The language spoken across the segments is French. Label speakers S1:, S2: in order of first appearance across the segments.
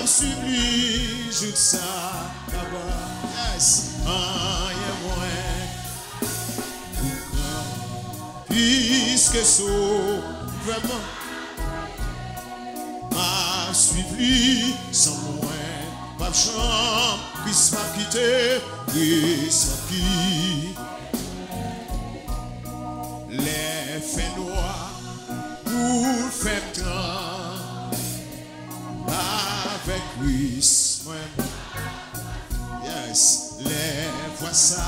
S1: suivi jusqu'à d'abord. Yes, rien moins. Puisque so vraiment m'a suivi sans moi, pas de chambre, puisse pas quitter, et sans qui les faits noirs pour faire temps avec Christ, moi. Yes, les voix ça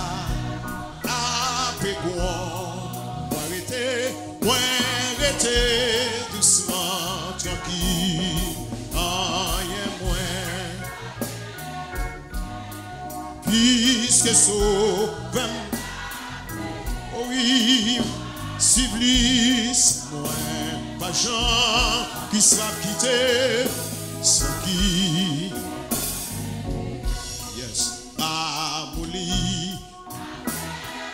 S1: avec moi, arrêtez doucement, tranquille, rien moins. Puisque sauvem, oh oui, civilis, moi, pas gens qui savent quitter, sans qui, yes, amoli,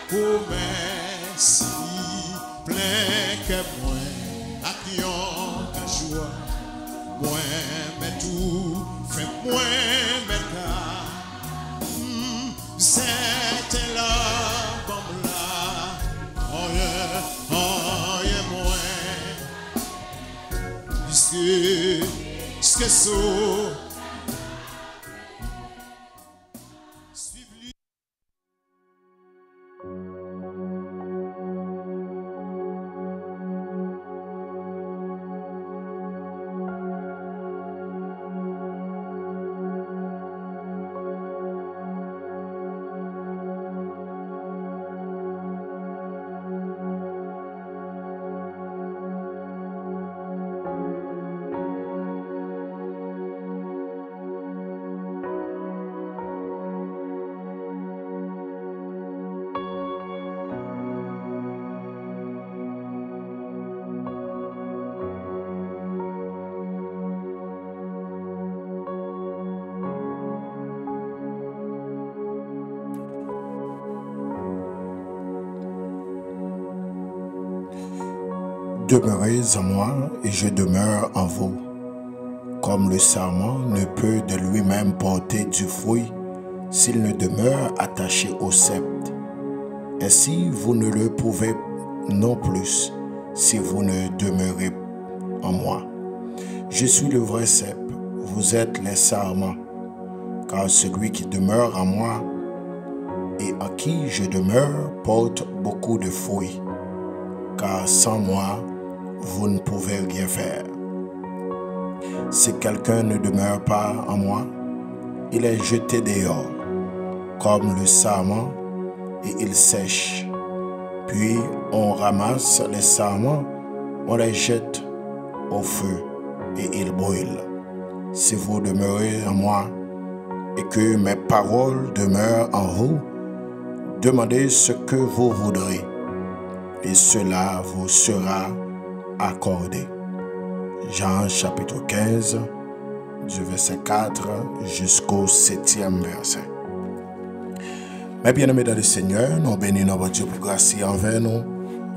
S1: promesse, plein que moi, à qui on a joie, moi, mais tout, fait moi, mais là, c'était là, bon là, oh yeah, moi, puisque ça,
S2: Demeurez en moi et je demeure en vous. Comme le sarment ne peut de lui-même porter du fruit s'il ne demeure attaché au cep. Ainsi, vous ne le pouvez non plus si vous ne demeurez en moi. Je suis le vrai cep, vous êtes les sarments. Car celui qui demeure en moi et en qui je demeure porte beaucoup de fruits. Car sans moi, vous ne pouvez rien faire. Si quelqu'un ne demeure pas en moi, il est jeté dehors, comme le sarment, et il sèche. Puis on ramasse les sarments, on les jette au feu, et ils brûlent. Si vous demeurez en moi, et que mes paroles demeurent en vous, demandez ce que vous voudrez, et cela vous sera accordé. Jean chapitre 15, du verset 4 jusqu'au 7e verset. Mes bien-aimés dans le Seigneur, nous bénissons notre Dieu pour grâce envers nous.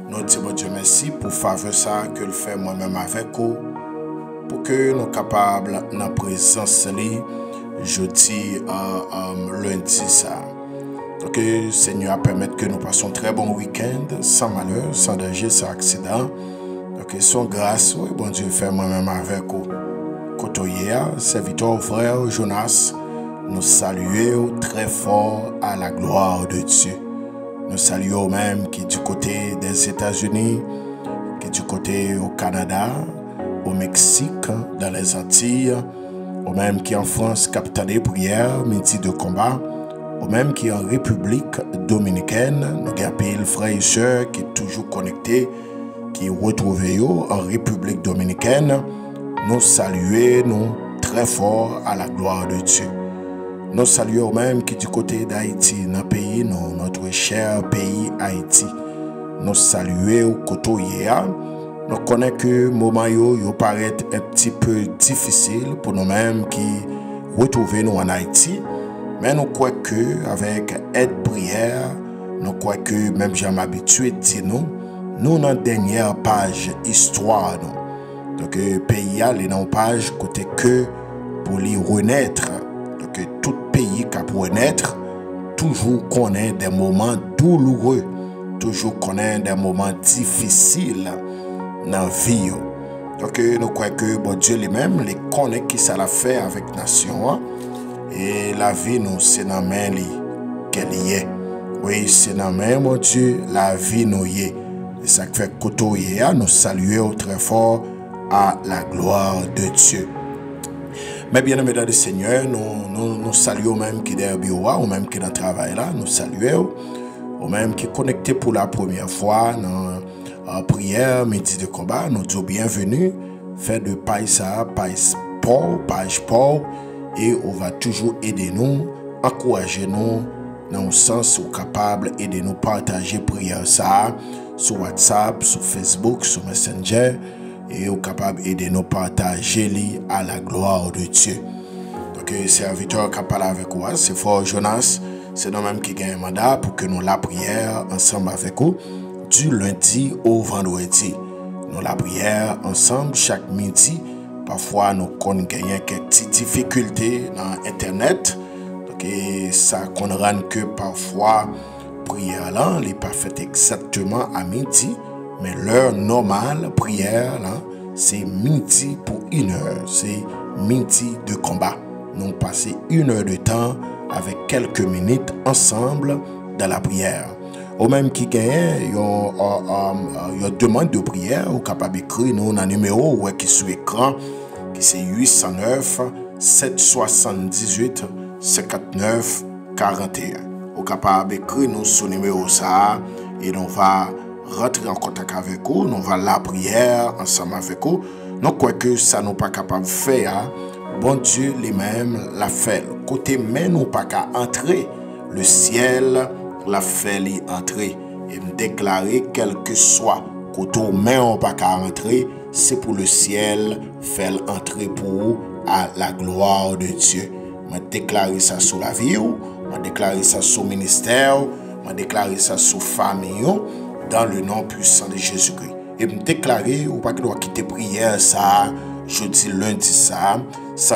S2: Nous disons Dieu merci pour faveur ça que le fait moi-même avec vous, pour que nous soyons capables dans la présence de jeudi lundi ça. Donc Seigneur permette que nous passions un très bon week-end sans malheur, sans danger, sans accident. Donc son grâce, oui, bon Dieu fait moi-même avec vous. Kotoyea, serviteur frère Jonas, nous saluons très fort à la gloire de Dieu. Nous saluons même qui du côté des États-Unis, qui du côté au Canada, au Mexique, dans les Antilles, ou même qui en France, capitaine des prières, midi de combat, ou même qui en République dominicaine, nous avons frères et sœurs qui sont toujours connectés, qui retrouvent en République dominicaine. Nous saluons nous très fort à la gloire de Dieu. Nous saluons même qui du côté d'Haïti, dans pays, notre cher pays Haïti. Nous saluons Kotoyea. Nous connaissons que le moment yo paraît un petit peu difficile pour nous-mêmes qui retrouvons nous en Haïti. Mais nous croyons que avec aide prière, nous croyons que même j'aime habitué dit nous dans la dernière page histoire nous. Donc pays a les dans page côté que pour lui renaître. Donc tout pays qui a renaître, toujours connaît des moments douloureux, toujours connaît des moments difficiles dans la vie. Donc nous croyons que bon Dieu lui-même, les connaît qui ça l'a fait avec la nation. Et la vie nous, c'est dans la main qu'elle y est. Oui, c'est dans la main, mon Dieu, la vie nous y est. Et ça fait côtoyer, nous saluer très fort à la gloire de Dieu. Mais bien aimés dans le Seigneur, nous saluons même qui est dans le bureau, ou même qui est dans le travail là, nous saluons, ou même qui est connecté pour la première fois dans la prière, midi de combat, nous disons bienvenue, fait de page Paul, et on va toujours aider nous, encourager nous, dans le sens où capable d'aider nous partager prière ça sur WhatsApp, sur Facebook, sur Messenger, et au capable d'aider nous partager à la gloire de Dieu. Donc, serviteur qui parle avec vous, c'est Fort Jonas, c'est nous-mêmes qui gagnons un mandat pour que nous la prière ensemble avec vous du lundi au vendredi. Nous la prière ensemble chaque midi. Parfois, nous gagnons quelques petites difficultés dans Internet. Donc, ça qu'on rend que parfois, prière là, n'est pas faite exactement à midi. Mais l'heure normale, prière, là, c'est midi pour 1 heure. C'est midi de combat. Nous passons 1 heure de temps avec quelques minutes ensemble dans la prière. Au même qui gagne, il y a demande de prière, ou capable d'écrire nous un numéro qui est sur l'écran, qui c'est 809 778 59 41. Ou capable d'écrire nous ce numéro ça, et on va rentrer en contact avec vous, nous va la prière ensemble avec vous. Nous croyons que ça nous pas capable de faire. Bon Dieu lui-même l'a fait. Côté mais nous pas qu'à entrer, le ciel l'a fait l'y entrer. Et me déclarer quel que soit côté mais on pas qu'à entrer, c'est pour le ciel faire entrer pour à la gloire de Dieu. Me déclarer ça sur la vie, me déclarer ça sur le ministère, me déclarer ça sur la famille. Dans le nom puissant de Jésus-Christ. Et me déclarer, ou pas que doit quitter prière, ça, jeudi, lundi, ça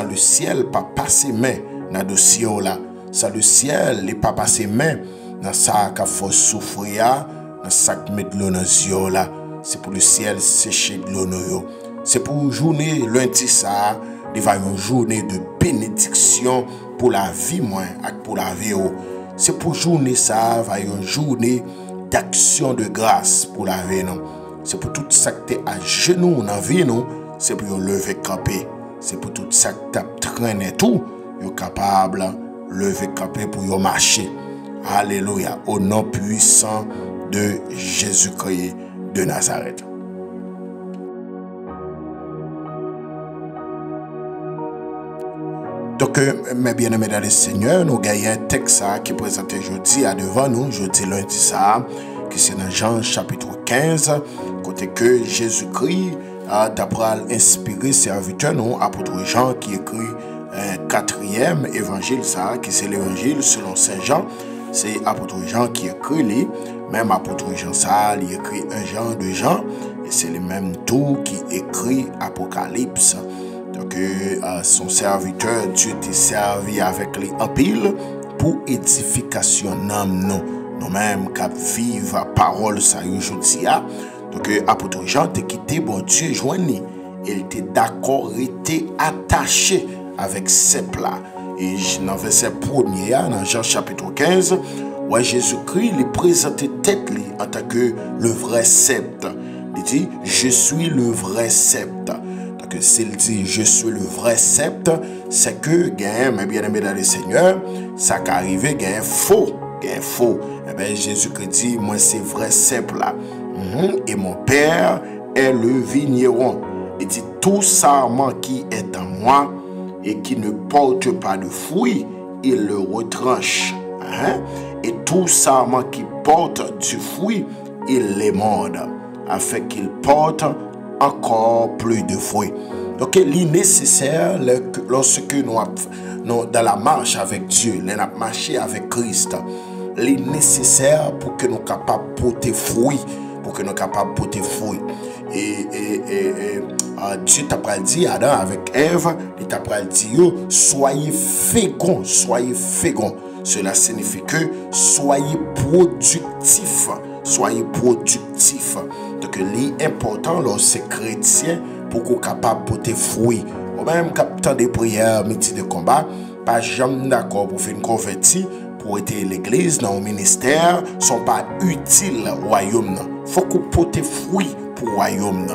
S2: le ciel pas passer main dans le dossier là. Ça le ciel n'est pas passer main dans ça qu'a faut souffrir, dans ça qui met de l'eau dans le là. C'est pour le ciel sécher de l'eau. C'est pour journée lundi, ça, il va une journée de bénédiction pour la vie, moi, et pour la vie. C'est pour journée, ça, va une journée d'action de grâce pour la vie. C'est pour tout ça que tu es à genoux dans la vie. C'est pour lever camper. C'est pour tout ça que tu as traîné tout. Tu es capable de lever camper pour marcher. Alléluia. Au nom puissant de Jésus-Christ de Nazareth. Donc, mes bien-aimés dans le Seigneur, nous gagnons un texte qui est présenté jeudi à devant nous, jeudi lundi ça, qui c'est dans Jean chapitre 15, côté que Jésus-Christ a d'après inspiré serviteur, nous, apôtre Jean, qui écrit un 4e évangile ça, qui c'est l'évangile selon Saint Jean. C'est apôtre Jean qui écrit lui, même apôtre Jean ça, il écrit 1 Jean, 2 Jean, et c'est le même tout qui écrit Apocalypse. Donc, son serviteur, Dieu t'a servi avec les empiles pour édification nous-mêmes qui vivons la parole ça aujourd'hui. Donc, apôtre Jean t'a quitté, bon Dieu joigné. Il était d'accord, il était attaché avec ces plats. Et dans le verset 1er, dans Jean chapitre 15, où Jésus-Christ lui présentait tête en tant que le vrai sceptre. Il dit, je suis le vrai sceptre. S'il dit je suis le vrai sceptre, c'est que mes bien-aimés dans le Seigneur, ça qui arrive, il y a un faux. Eh bien, Jésus-Christ dit, moi c'est vrai sceptre là. Et mon Père est le vigneron. Il dit, tout sarment qui est en moi et qui ne porte pas de fruits, il le retranche. Et tout sarment qui porte du fruit, il l'émorde, afin qu'il porte encore plus de fruits. Donc, il est nécessaire lorsque nous dans la marche avec Dieu, nous marcher avec Christ, il est nécessaire pour que nous soyons capables de porter fruits, Dieu t'a pas dit Adam avec Ève, il t'a pas dit yo, soyez féconds. Cela signifie que soyez productifs. Donc l'important lorsque chrétien pour qu'on capable de porter fruit. Ou même captant des prières, métier de combat, pas jamais d'accord pour faire une convertie, pour être l'église dans le ministère, sont pas utiles au royaume. Faut qu'on porte fruit pour le royaume.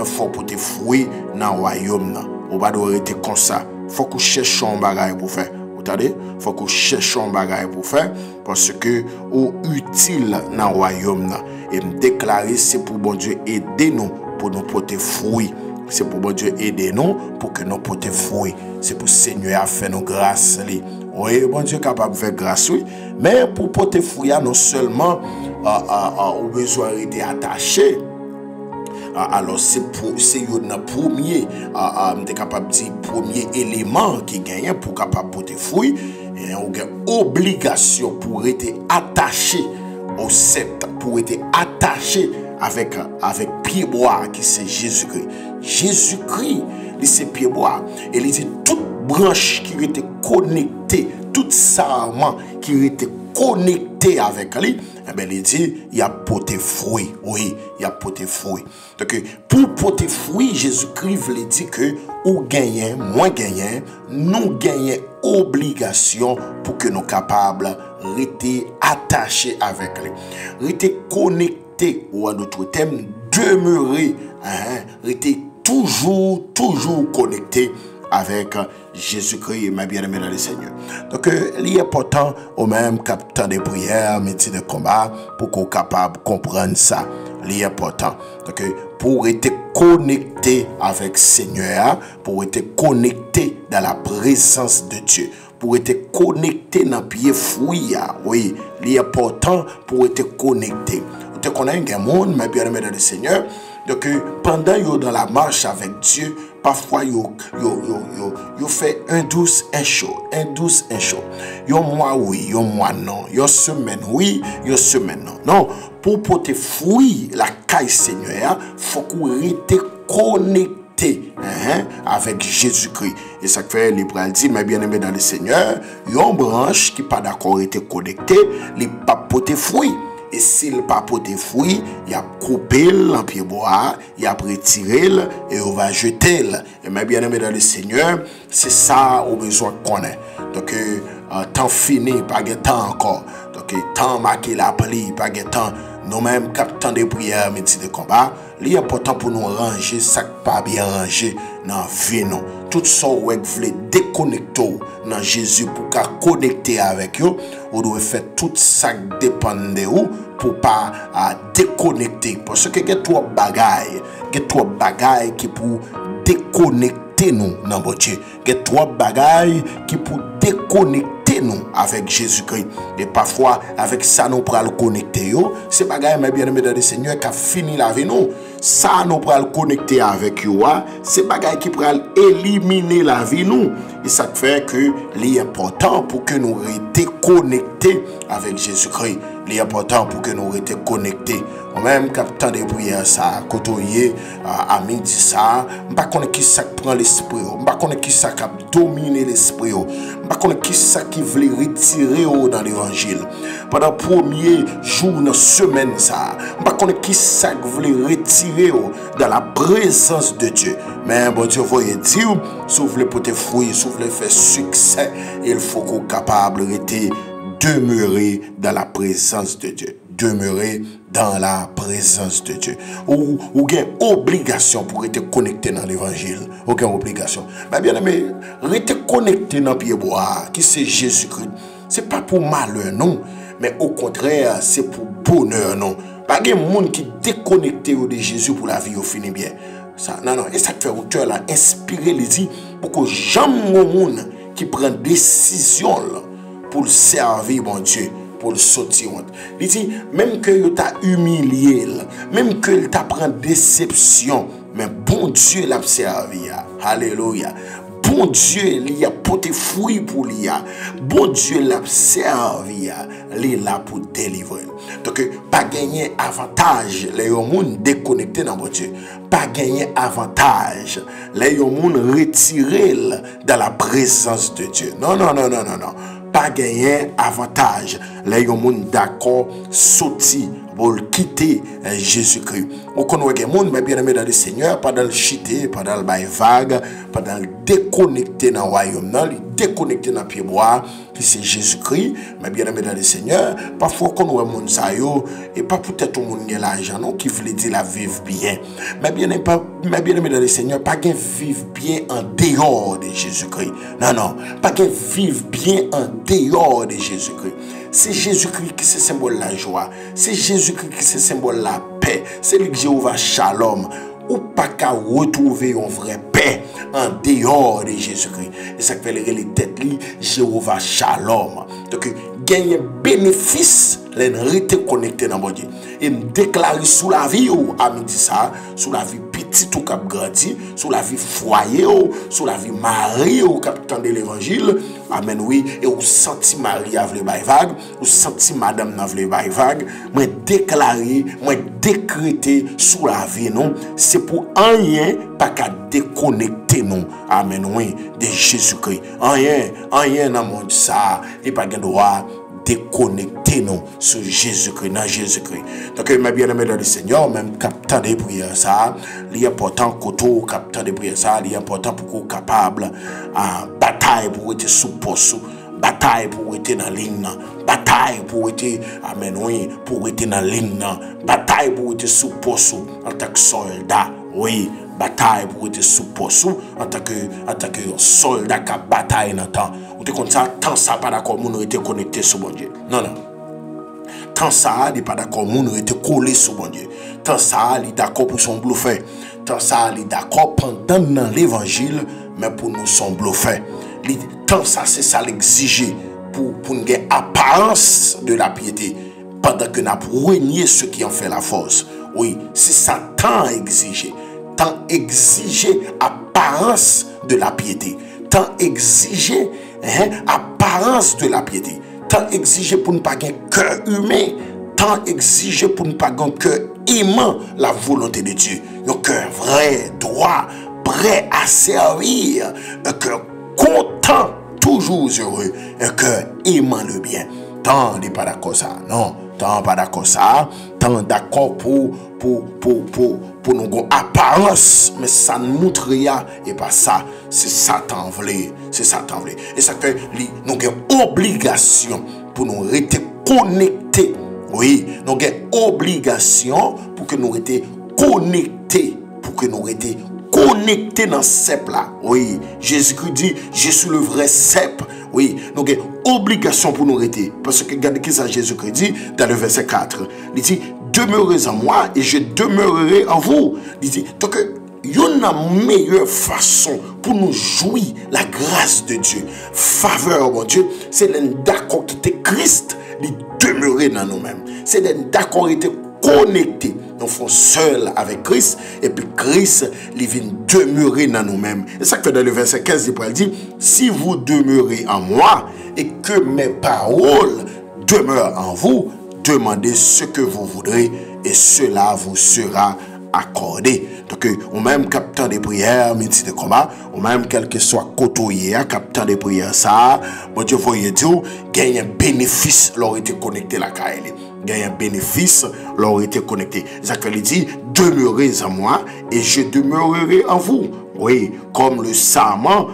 S2: Faut porter fruit dans le royaume. On va devoir être comme ça. Faut qu'on cherche un bagage pour faire. Vous entendez? Faut qu'on cherche un bagage pour faire parce que ou utile dans le royaume. Et me déclarer c'est pour bon Dieu aider nous pour nous porter fruit. C'est pour bon Dieu aider nous pour que nous porter fruit. C'est pour Seigneur a fait nos grâces. Oui, bon Dieu est capable de faire grâce, oui. Mais pour porter fruit, non seulement au besoin d'être attaché. Alors c'est le premier, capable de dire premier élément qui gagne pour capable porter fruit. Et on a obligation pour être attaché au sceptre, pour être attaché avec pied bois qui c'est Jésus-Christ. Jésus-Christ, c'est pied bois. Et il dit toute branche qui était connectée, tout sarment qui était connecté avec lui, eh bien, il dit, il a porté fruit. Oui, il a porté fruit. Donc, pour porter fruit, Jésus-Christ veut dire que ou gagnons, moins gagnons, nous gagnons obligation pour que nous soyons capables de rester attachés avec lui. Rester connectés, ou à notre thème, demeurer, rester toujours connecté avec Jésus-Christ, ma bien-aimée dans le Seigneur. Donc, il est important au même temps de prière, métier de combat, pour qu'on soit capable de comprendre ça. Il est important. Donc, pour être connecté avec le Seigneur, pour être connecté dans la présence de Dieu, pour être connecté dans le pied fruit, oui, il est important pour être connecté. Vous connaissez un monde, ma bien-aimée dans le Seigneur. Donc, pendant que dans la marche avec Dieu, parfois, vous fait un douce, un chaud. Yo mois oui, yo mois non. Yo semaine oui, yo semaine non. Non, pour porter fruit la caille Seigneur, faut qu'on reste connecté avec Jésus-Christ. Et ça fait, les bras dit, mais bien aimé dans le Seigneur, yon branche qui pas d'accord été connecté, les pas porter fruit. Et s'il pas porter fruit, il a coupé en pied bois, il a retiré et on va jeter. Et mes bien-aimés dans le Seigneur, c'est ça au besoin qu'on ait. Donc, temps fini, pas de temps encore. Donc, temps marqué la pli, pas de temps. Nous-mêmes, captant des prières, métier de combat, il est important pour nous ranger ça pas bien rangé dans la vie. Tout ça, vous voulez déconnecter dans Jésus pour connecter avec vous. Vous devez faire tout ça dépend de vous pour pas déconnecter. Parce que il y a trop de bagailles qui pour déconnecter nous dans votre Dieu. Il y a trop de bagailles qui pour déconnecter nous avec Jésus-Christ. Et parfois, avec ça, nous pourrons le connecter. C'est bagaille, mes bien-aimés dans le Seigneur, qui a fini la vie, nous. Ça, nous pourrons le connecter avec vous. C'est bagaille qui pourra éliminer la vie, nous. Et ça fait que l'important pour que nous restions connectés avec Jésus-Christ. L'important pour que nous restions connectés. Même quand de prières, ça, côtoyer, à midi, ça, je ne sais pas qui ça prend l'esprit, je ne sais pas qui ça domine l'esprit, je ne sais pas qui ça qui veut retirer dans l'évangile. Pendant le premier jour de la semaine, ça, je ne sais pas qui ça veut retirer dans la présence de Dieu. Mais bon Dieu, vous voyez dire, si vous voulez porter fruit, si vous voulez faire succès, il faut qu'on soit capable de demeurer dans la présence de Dieu. Demeurer dans la présence de Dieu. Ou avez obligation pour être connecté dans l'évangile. Aucune obligation. Mais bien aimé, rester connecté dans le pied bois, qui c'est Jésus-Christ. Ce n'est pas pour malheur, non. Mais au contraire, c'est pour bonheur, non. Pas de monde qui déconnecté de Jésus pour la vie au fini bien. Ça, non. Et ça fait auteur là, inspirer les dit pour que jamais de monde qui prend décision là, pour servir mon Dieu. Pour le sortir. Il dit, même que il t'a humilié, même que il t'a pris déception, mais bon Dieu l'a servi. Alléluia. Bon bon Dieu, il a porté fruit pour lui. Bon Dieu l'a servi, il est là pour délivrer. Donc, pas gagner avantage, les gens déconnectés dans bon Dieu. Pas gagner avantage, les gens retirés dans la présence de Dieu. Non. Pas gagner avantage, les gens d'accord sorti pour quitter Jésus-Christ. On connaît des gens, mais bien aimé dans le Seigneur, pas dans le chiter, pas dans le bail vague, pas dans le déconnecter dans le royaume, non, le déconnecter dans le pied bois, qui c'est Jésus-Christ, mais bien aimé dans le Seigneur. Parfois, qu'on voit mon sayo, et pas peut-être tout le monde qui a l'argent, non, qui veut dire la vivre bien. Mais bien aimé dans le Seigneur, pas qu'un vivre bien en dehors de Jésus-Christ. Non, pas qu'un vivre bien en dehors de Jésus-Christ. C'est Jésus-Christ qui se symbole la joie. C'est Jésus-Christ qui se symbole la paix. C'est lui que Jéhovah Shalom. Ou pas qu'à retrouver une vraie paix en dehors de Jésus-Christ. Et ça fait les têtes li Jéhovah Shalom. Donc, gagner bénéfice, les rester connecté dans mon Dieu. Et me déclarer sous la vie ou à midi ça, sous la vie petite ou cap grandi, sous la vie foyer ou sous la vie mari ou cap tendre l'évangile. Amen oui, et ou senti Marie a vle bay vague, ou senti madame n'a vle bay vague, moi déclarer, moi décréter sous la vie non, c'est pour rien pas qu'à déconnecter non. Amen oui, de Jésus-Christ. Rien dans monde ça, et pas de droit déconnecter nous sur Jésus-Christ, dans Jésus-Christ. Donc, mes bien-aimés dans le Seigneur, même captant des prières, ça, il est important que captant des prières, ça, il est important pour qu'on soit capable à bataille pour être sous poste, bataille pour être dans la ligne, bataille pour être, amen, oui, pour être dans la ligne, bataille pour être sous poste en tant que soldat, oui. Bataille pour être sous poste en tant que soldat qui bataille dans le temps. Ou comme ça, tant ça pas d'accord, nous était connecté sur bon Dieu. Non. Tant ça, il pas d'accord, nous était collé sur bon Dieu. Tant ça, il est d'accord pour son bluffé. Tant ça, il est d'accord pendant dans l'évangile, mais pour nous son bluffé. Tant ça, c'est ça l'exiger pour une apparence de la piété. Pendant que nous avons régné ceux qui en fait la force. Oui, c'est ça tant exigé. Tant exiger apparence de la piété. Tant exiger apparence de la piété. Tant exiger pour ne pas avoir un cœur humain. Tant exiger pour ne pas avoir un cœur aimant la volonté de Dieu. Un cœur vrai, droit, prêt à servir. Un cœur content, toujours heureux. Un cœur aimant le bien. Tant n'est pas d'accord ça. Non, tant pas d'accord ça. Tant d'accord pour nous avoir apparence, mais ça ne montre rien et pas ça. C'est Satan voulait. C'est Satan voulait. Et ça fait nous avons obligation pour nous rester connectés. Oui, nous avons obligation pour que nous restions connectés. Pour que nous restions connectés dans ce cep là. Oui, Jésus-Christ dit, je suis le vrai cep. Oui, nous avons obligation pour nous rester. Parce que regardez ce que Jésus-Christ dit dans le verset 4. Il dit, demeurez en moi et je demeurerai en vous. Il dit, donc, il y a une meilleure façon pour nous jouir la grâce de Dieu. Faveur, mon Dieu, c'est d'accord qui était Christ, il demeurer dans nous-mêmes. C'est d'accord qui était connecté. Nous sommes seuls avec Christ et puis Christ, il vient demeurer dans nous-mêmes. Et ça que dans le verset 15, il dit, si vous demeurez en moi et que mes paroles demeurent en vous, demandez ce que vous voudrez et cela vous sera accordé. Donc, ou même captant des prières, métier de combat, ou même quel que soit côtoyé, captant des prières, ça, bon Dieu, voyez dire, gagne un bénéfice, leur été connecté la KL. Gagne un bénéfice, leur été connecté. Ça veut dire, demeurez en moi et je demeurerai en vous. Oui, comme le sarment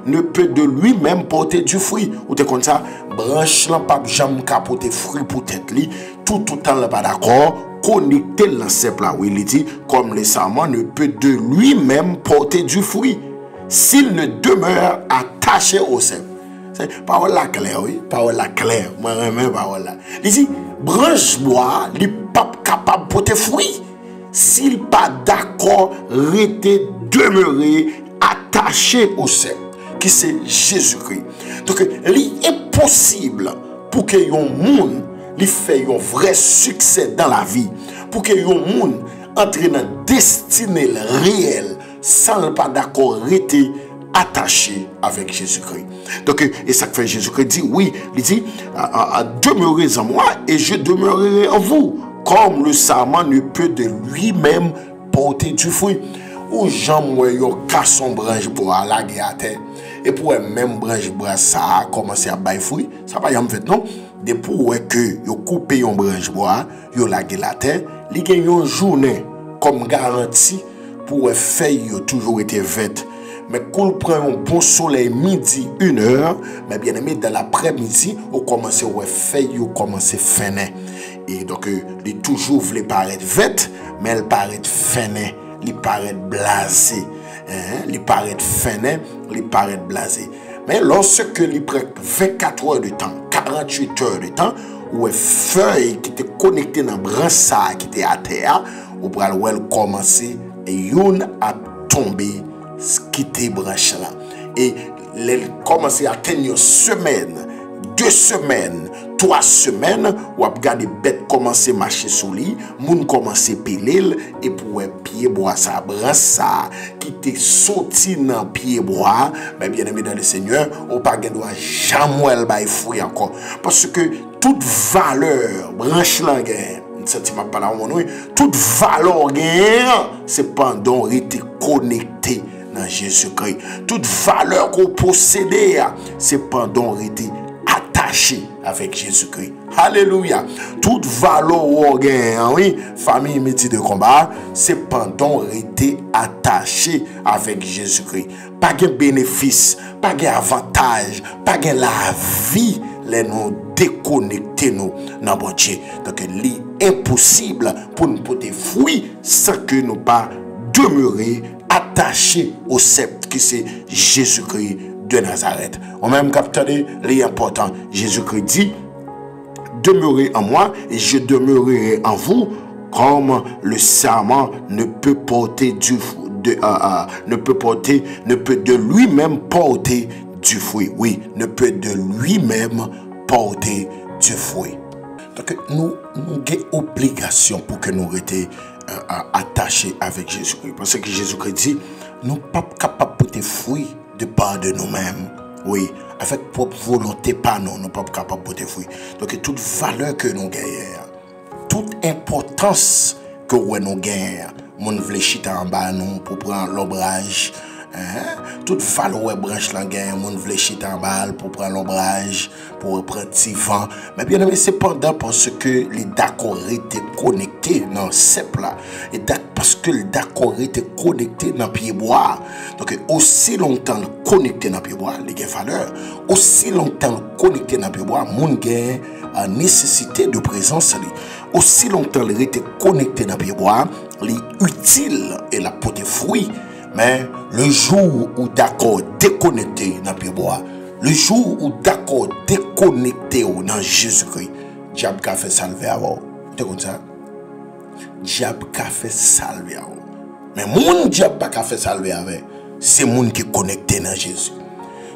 S2: ne peut de lui-même porter du fruit. Ou t'es comme ça, branche là, pas jamais capoter fruit pour tête li, tout temps là pas d'accord, connecter l'enceinte là. Oui, il dit, comme le sarment ne peut de lui-même porter du fruit, s'il ne demeure attaché au cep. C'est parole la claire, oui, parole la claire. Moi, même parole là. Il dit, branche bois, il n'est pas capable de porter fruit. S'il pas d'accord, rester demeuré attaché au cep, qui c'est Jésus-Christ. Donc, il est possible pour que yon monde lui fait un vrai succès dans la vie, pour que yon monde entre dans destinée réelle, sans pas d'accord rester attaché avec Jésus-Christ. Donc, et ça fait Jésus-Christ dit, oui, il dit, demeurez en moi et je demeurerai en vous, comme le sarment ne peut de lui-même porter du fruit. Ou Jean Moyo casse son branche pour aller à terre. Et pour même branche ça a commencé à bailler fruit. Ça va y en fait non. Depuis que yo coupé yon branche bois, yo lagué la terre, li gen yon journée comme garantie pour feuille yo toujours été verte. Mais quand on prend un bon soleil midi 1h, mais bien aimé dans l'après-midi, on commence à feuille, on commence à finir. Et donc il toujours voulait paraître verte, mais elle paraît finir. Il paraît blasé, il paraît fainé, il paraît blasé. Mais lorsque il prend 24 heures de temps, 48 heures de temps, où feuille qui était connectée dans le branchage qui était à terre, ou pour elle commencer et une a tombé, quitter branche là. Et elle commence à tenir une semaine, 2 semaines, 3 semaines, ou à regarder bête commencer à marcher sur lui, moun commencer à peler, et pour un pied bois, ça branche ça, qui t'est sorti dans pied bois, mais bien aimé dans le Seigneur, ou pas de droit jamais bail fouille encore. Parce que toute valeur, branche la guerre, sentiment pas là, toute valeur guerre, c'est pendant rester connecté dans Jésus-Christ. Toute valeur qu'on possède, c'est pendant rester attaché avec Jésus-Christ. Alléluia. Toute valeur ou gain, oui, famille métier de combat, c'est pendant rester attaché avec Jésus-Christ. Pas de bénéfice, pas de avantage, pas de la vie, les nous déconnecter nous dans bon Dieu. Donc il est impossible pour nous porter fruit sans que nous pas demeurer attachés au sceptre qui c'est Jésus-Christ de Nazareth. On même capté l'important. Jésus-Christ dit, demeurez en moi et je demeurerai en vous, comme le sarment ne peut porter ne peut de lui-même porter du fruit. Oui, ne peut de lui-même porter du fruit. Donc nous avons obligation pour que nous restions attachés avec Jésus-Christ. Parce que Jésus-Christ dit, nous ne sommes pas capables de porter fruit de part de nous-mêmes. Oui, avec propre volonté, pas nous, nous ne sommes pas capables de porter fruit. Donc toute valeur que nous gagnons, toute importance que nous gagnons, nous voulons en bas nous pour prendre l'ombrage. Toute valeur branche la gagne, mon vle chita en balle pour prendre l'ombrage, pour prendre petit vent. Mais bien aimé, c'est pendant parce que les d'accord étaient connectés dans ce là. Et parce que les d'accord étaient connectés dans pied bois. Donc aussi longtemps connecté dans pied bois, les gagne valeur. Aussi longtemps connecté dans pied bois, mon gagne nécessité de présence. Aussi longtemps les étaient connectés dans pied bois, les utile et la porter fruit. Mais le jour où d'accord déconnecté dans le bois, le jour où d'accord déconnecté dans Jésus-Christ, diable a fait salver avant. Tu comme ça? Diable a fait salver avant. Mais mon diable a fait salver avec, c'est moun qui connecté dans Jésus.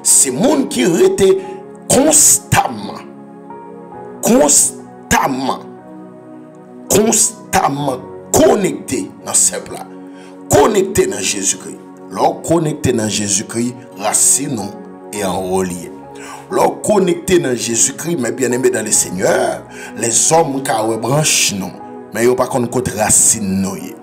S2: C'est moun qui était constamment connecté dans ce plat. Connecté dans Jésus-Christ. Lorsque connecté dans Jésus-Christ, racine et en relié. Lorsque connecté dans Jésus-Christ, mais bien aimé dans le Seigneur, les hommes qui ont branché non, mais ils n'ont pas contre racine noyé.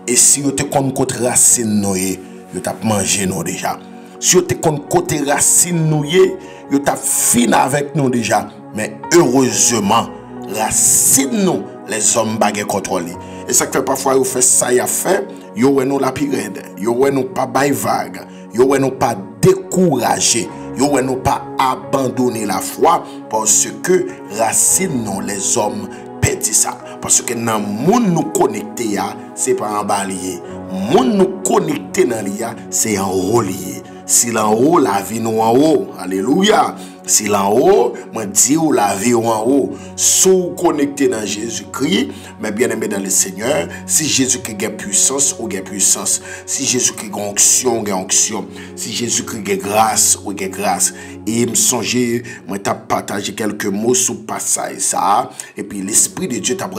S2: Et si vous avez contre racine noyé, vous avez mangé nous déjà. Si vous avez contre racine noyé, vous avez fini avec nous déjà. Mais heureusement, racine nous, les hommes baguent contrôler. Et ça fait parfois vous faites ça, il a fait. Yo nous la pirade, yo nous pas bail vague, yo nous pas décourager, yo nous pas abandonner la foi parce que racine non les hommes perdent ça. Parce que dans monde nous connecté c'est pas en balier. Monde nous connecté dans l'ia c'est en relié. Si en haut la vie nous en haut, alléluia. Si là en haut, moi dis ou la vie en haut, sous connecté dans Jésus-Christ, mais bien aimé dans le Seigneur, si Jésus-Christ a puissance, ou a puissance. Si Jésus-Christ a onction, a onction. Si Jésus-Christ a grâce, ou a grâce. Et me songer, moi t'as partagé quelques mots sur passage ça, et puis l'Esprit de Dieu t'a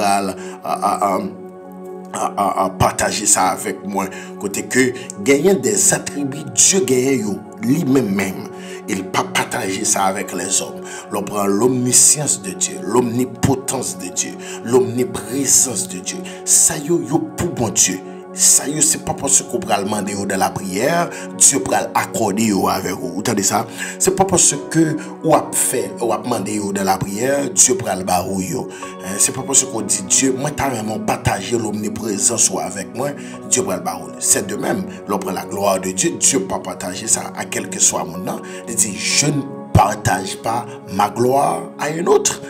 S2: à partager ça avec moi. Côté que gagner des attributs Dieu gagne lui-même. Il pas partager ça avec les hommes. L'on prend l'omniscience de Dieu, l'omnipotence de Dieu, l'omniprésence de Dieu. Ça yo pour bon Dieu. Ça yo c'est pas parce qu'on va demander de la prière, Dieu va accorder avec vous. Vous entendez ça? C'est pas parce que ou a fait ou a demandé de la prière, Dieu va le barouiller. C'est pas parce qu'on dit Dieu, moi t'as vraiment partagé l'omniprésence avec moi, Dieu va le barouiller. C'est de même, l'on prend la gloire de Dieu, Dieu pas partager ça à quel que soit mon nom. Il dit je ne partage pas ma gloire à un autre,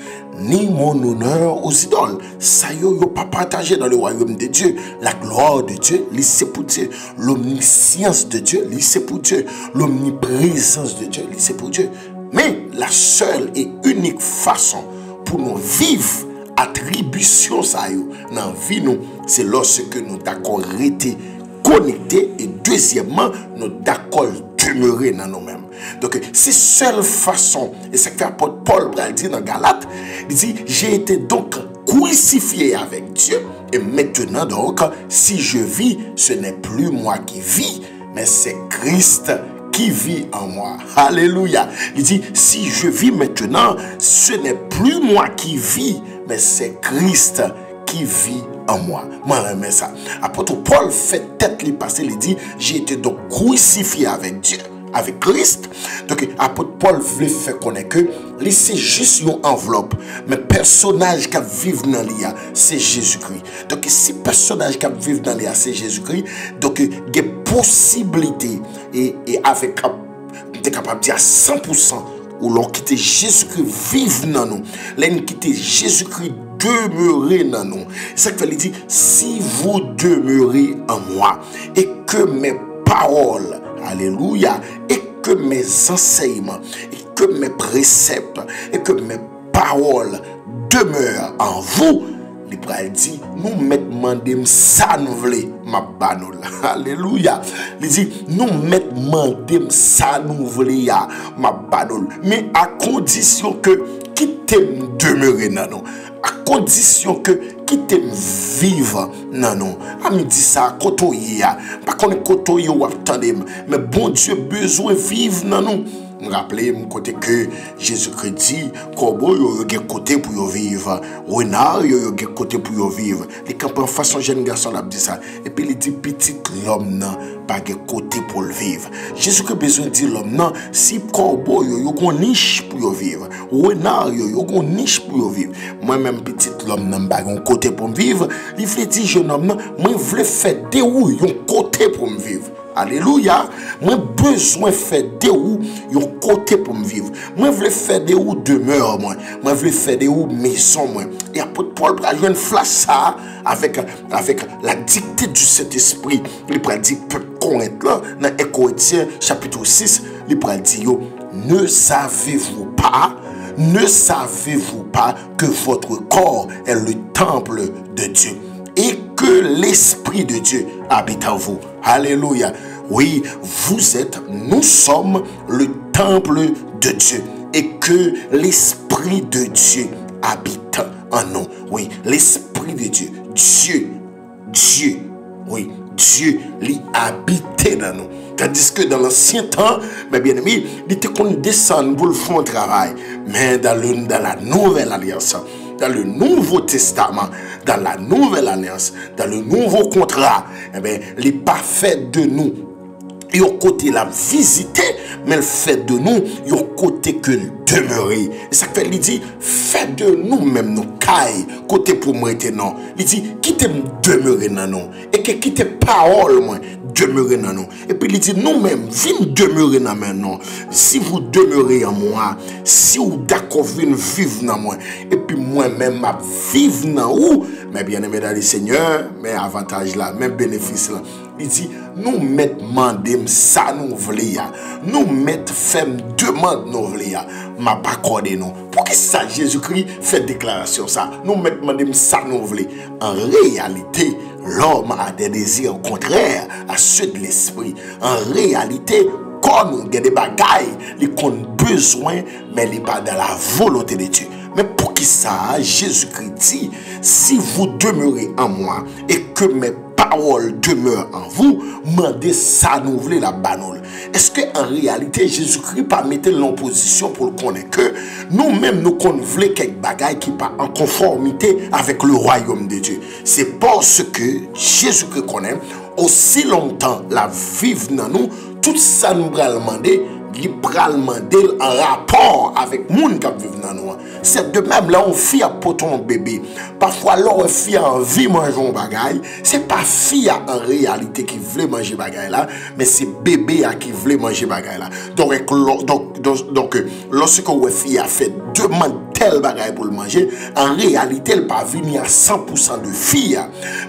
S2: ni mon honneur aux idoles. Ça yo pas partagé dans le royaume de Dieu. La gloire de Dieu, c'est pour Dieu. L'omniscience de Dieu, c'est pour Dieu. L'omniprésence de Dieu, c'est pour Dieu. Mais la seule et unique façon pour nous vivre attribution ça yo dans vie nous, c'est lorsque nous d'accord rester connectés et deuxièmement nous d'accord demeurer dans nous-mêmes. Donc, c'est seule façon, et c'est ce que l'apôtre Paul dit dans Galates, il dit, j'ai été donc crucifié avec Dieu, et maintenant donc, si je vis, ce n'est plus moi qui vis, mais c'est Christ qui vit en moi. Alléluia. Il dit, si je vis maintenant, ce n'est plus moi qui vis, mais c'est Christ qui vit en moi. Moi, j'aime ça. Apôtre Paul fait tête lui passer, il dit, j'ai été donc crucifié avec Dieu, avec Christ. Donc, apôtre Paul voulait faire connaître que c'est juste une enveloppe, mais le personnage qui vit dans l'IA, c'est Jésus-Christ. Donc, si le personnage qui vit dans l'IA, c'est Jésus-Christ, donc, il y a possibilité, et avec, on est capable de dire à 100%, où l'on quitte Jésus-Christ vive dans nous, l'on quitte Jésus-Christ demeurer dans nous. C'est ce qu'il dit, si vous demeurez en moi, et que mes paroles, alléluia, et que mes enseignements, et que mes préceptes, et que mes paroles demeurent en vous, il dit, nous mettons ça nous voulons, ma banole. Alléluia. Il dit, nous mettons ça nous voulons, ma banole. Mais à condition que qui t'aime demeurer dans nous. À condition que qui t'aime vivre dans nous. Ami dit ça, kotoye. Pas qu'on est kotoye ou attendez, mais bon Dieu besoin vivre dans nous. Je me rappelle côté que Jésus-Christ dit corbeau yo gen côté pour vivre, renard yo gen côté pour vivre. Les campagnes façon jeune garçon l'a dit ça et puis il dit petit l'homme nan pas gen côté pour le vivre. Jésus-Christ besoin dit l'homme nan si corbeau yo gon niche pour vivre, renard yo gon niche pour vivre. Moi même petit l'homme nan pas gon côté pour me vivre, il veut dire jeune homme nan moi veut faire dérouiller un côté pour me vivre. Alléluia. Moi besoin de faire des roues yon côté pour me vivre. Moi veux faire des roues demeure moi. Moi veux faire des roues maison moi. Et apôtre Paul a eu une flash ça avec la dictée du Saint-Esprit. Il prend dit peuple Corinthe là dans Corinthiens chapitre 6, il prend dit yo ne savez-vous pas que votre corps est le temple de Dieu et que l'Esprit de Dieu habite en vous. Alléluia. Oui, nous sommes le temple de Dieu et que l'Esprit de Dieu habite en nous. Oui, l'Esprit de Dieu. Dieu. Oui, Dieu l'y habitait dans nous. Tandis que dans l'ancien temps, mes bien-aimés, il était qu'on descend pour le faire un travail. Mais dans la nouvelle alliance, dans le Nouveau Testament, dans la Nouvelle Alliance, dans le Nouveau Contrat, eh bien, il n'est pas fait de nous. Et au côté la visiter, mais le fait de nous, et au côté que demeurer. Et ça fait, il dit, fait de nous-mêmes, nos cailles, côté pour moi, non. Il dit, quittez demeurer dans nous. Et que quittez parole, moi, demeurer dans nous. Et puis il dit, nous-mêmes, venez demeurer dans nous. Si vous demeurez en moi, si vous d'accord, venez vivre dans moi. Et puis moi-même, ma vivre dans vous, mais bien aimé dans le Seigneur, mais avantage là, même bénéfice là. Il dit, nous mettons mandem ça nous voulons. Nous mettons femme demande nous voulons. Ma pas accordé nous. Pour que ça Jésus-Christ fait déclaration ça. Nous mettons mandem ça nous voulons. En réalité, l'homme a des désirs contraires à ceux de l'esprit. En réalité, comme il y a des bagailles, il a besoin, mais il n'est pas dans la volonté de Dieu. Mais pour que qui ça, Jésus-Christ dit, si vous demeurez en moi et que mes paroles demeurent en vous, demandez ça nous voulez la banole. Est-ce que en réalité Jésus-Christ pas mettre l'opposition pour le connaître que nous-mêmes nous voulons quelques bagailles qui pas en conformité avec le royaume de Dieu. C'est parce que Jésus-Christ connaît aussi longtemps la vive dans nous, tout ça nous va demander. Il pral demander en rapport avec moun qui vivent dans nous. C'est de même là on fille à poton bébé. Parfois là on fille a envie manger un bagaille, c'est pas fille en réalité qui veut manger bagaille là, mais c'est bébé qui veut manger bagaille là. Donc lorsque on fille a fait demande tel bagaille pour le manger, en réalité elle pas venir à 100% de fille,